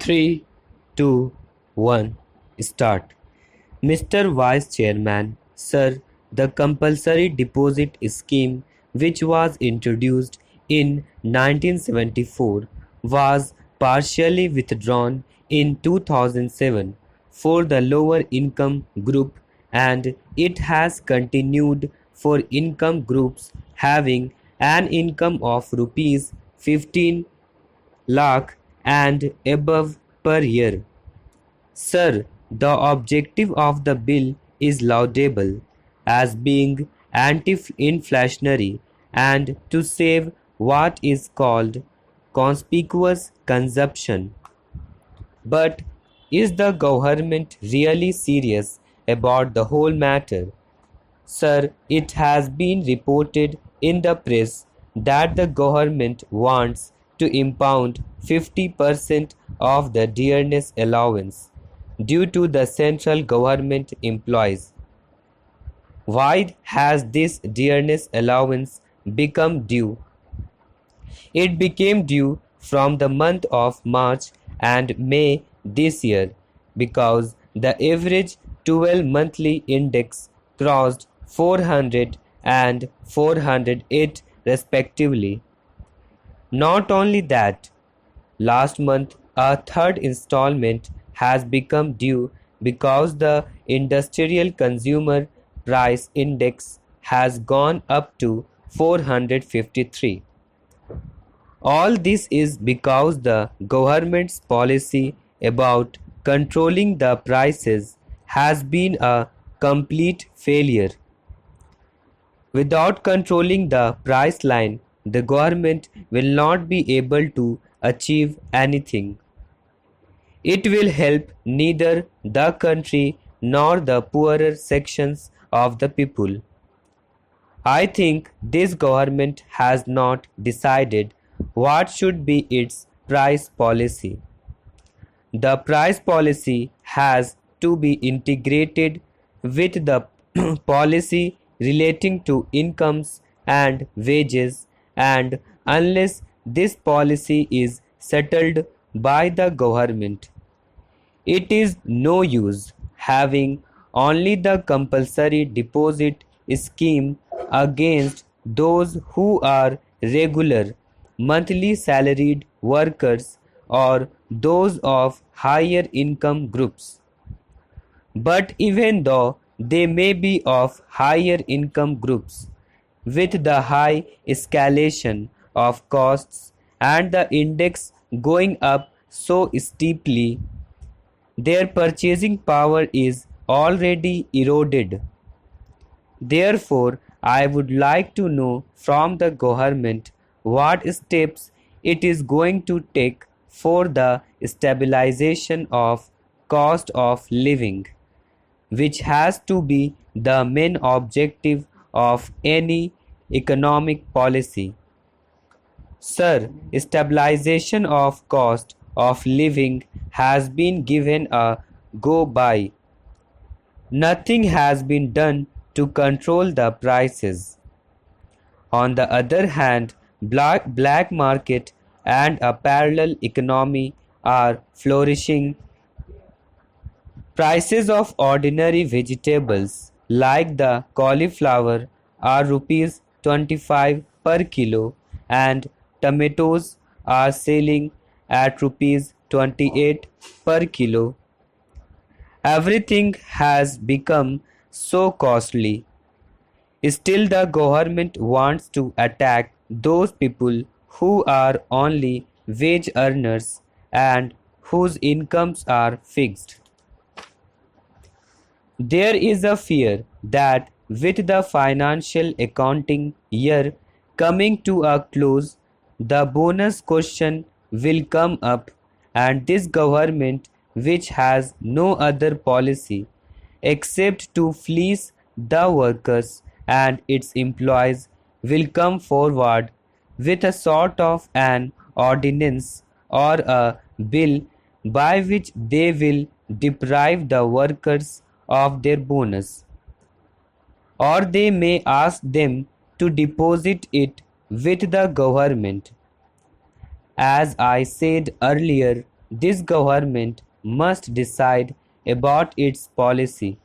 3, 2, 1, start. Mr. Vice Chairman, sir, the compulsory deposit scheme, which was introduced in 1974, was partially withdrawn in 2007 for the lower income group, and it has continued for income groups having an income of rupees 15 lakh and above per year. Sir, the objective of the bill is laudable as being anti-inflationary and to save what is called conspicuous consumption. But is the government really serious about the whole matter? Sir, it has been reported in the press that the government wants to impound 50% of the dearness allowance due to the central government employees. Why has this dearness allowance become due? It became due from the month of March and May this year because the average 12 monthly index crossed 400 and 408 respectively. Not only that, last month a third installment has become due because the industrial consumer price index has gone up to 453. All this is because the government's policy about controlling the prices has been a complete failure. Without controlling the price line, the government will not be able to achieve anything. It will help neither the country nor the poorer sections of the people. I think this government has not decided what should be its price policy. The price policy has to be integrated with the policy relating to incomes and wages, and unless this policy is settled by the government, it is no use having only the compulsory deposit scheme against those who are regular monthly salaried workers or those of higher income groups. But even though they may be of higher income groups, with the high escalation of costs and the index going up so steeply, their purchasing power is already eroded. Therefore, I would like to know from the government what steps it is going to take for the stabilization of cost of living, which has to be the main objective of any economic policy. Sir, stabilization of cost of living has been given a go by. Nothing has been done to control the prices. On the other hand, black market and a parallel economy are flourishing. Prices of ordinary vegetables like the cauliflower are rupees 25 per kilo and tomatoes are selling at rupees 28 per kilo. Everything has become so costly. Still, the government wants to attack those people who are only wage earners and whose incomes are fixed. There is a fear that with the financial accounting year coming to a close, the bonus question will come up, and this government, which has no other policy except to fleece the workers and its employees, will come forward with a sort of an ordinance or a bill by which they will deprive the workers of their bonus, or they may ask them to deposit it with the government. As I said earlier, this government must decide about its policy.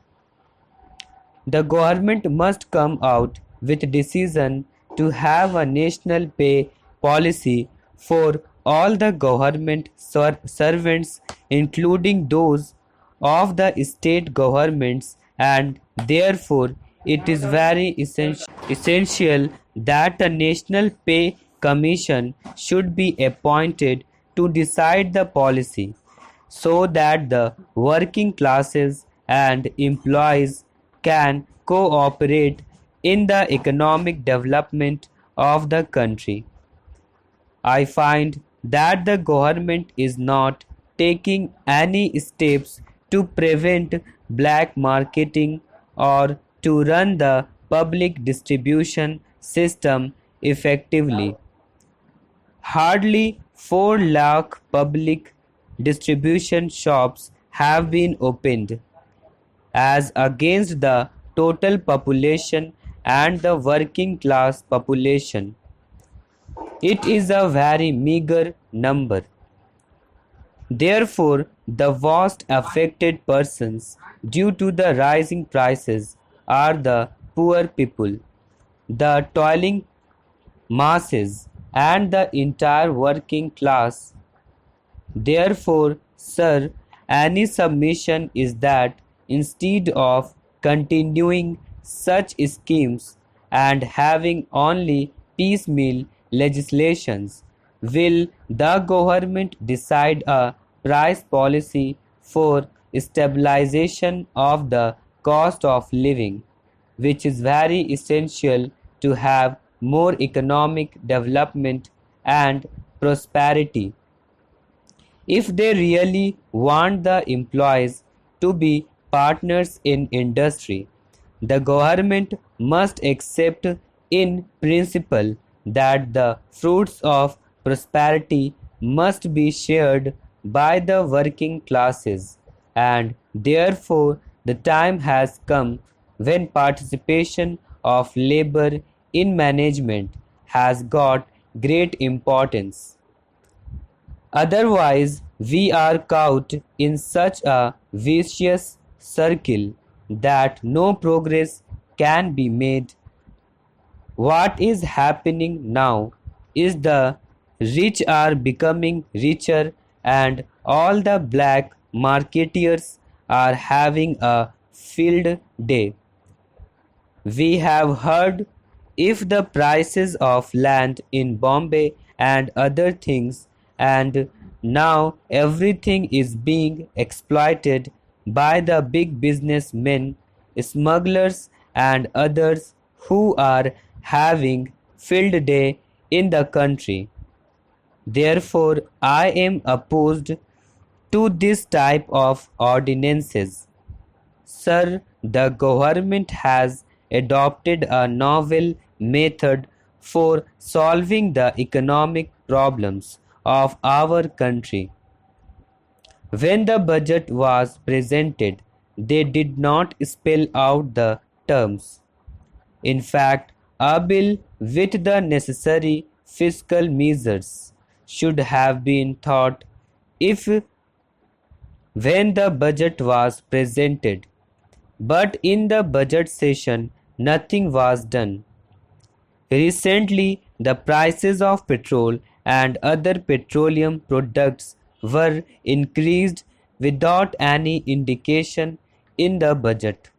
The government must come out with decision to have a national pay policy for all the government servants, including those of the state governments, and therefore it is very essential that a national pay commission should be appointed to decide the policy so that the working classes and employees can cooperate in the economic development of the country. I find that the government is not taking any steps to prevent black marketing or to run the public distribution system effectively. Hardly 4 lakh public distribution shops have been opened, as against the total population and the working class population. It is a very meager number. Therefore, the vast affected persons due to the rising prices are the poor people, the toiling masses, and the entire working class. Therefore, sir, any submission is that instead of continuing such schemes and having only piecemeal legislations, will the government decide a price policy for stabilization of the cost of living, which is very essential to have more economic development and prosperity. If they really want the employees to be partners in industry, the government must accept in principle that the fruits of prosperity must be shared by the working classes, and therefore the time has come when participation of labor in management has got great importance. Otherwise, we are caught in such a vicious circle that no progress can be made. What is happening now is the rich are becoming richer and all the black marketeers are having a field day. We have heard if the prices of land in Bombay and other things, and now everything is being exploited by the big businessmen, smugglers, and others who are having field day in the country. Therefore, I am opposed to this type of ordinances. Sir, the government has adopted a novel method for solving the economic problems of our country. When the budget was presented, they did not spell out the terms. In fact, a bill with the necessary fiscal measures should have been thought if when the budget was presented, but in the budget session nothing was done. Recently, the prices of petrol and other petroleum products were increased without any indication in the budget.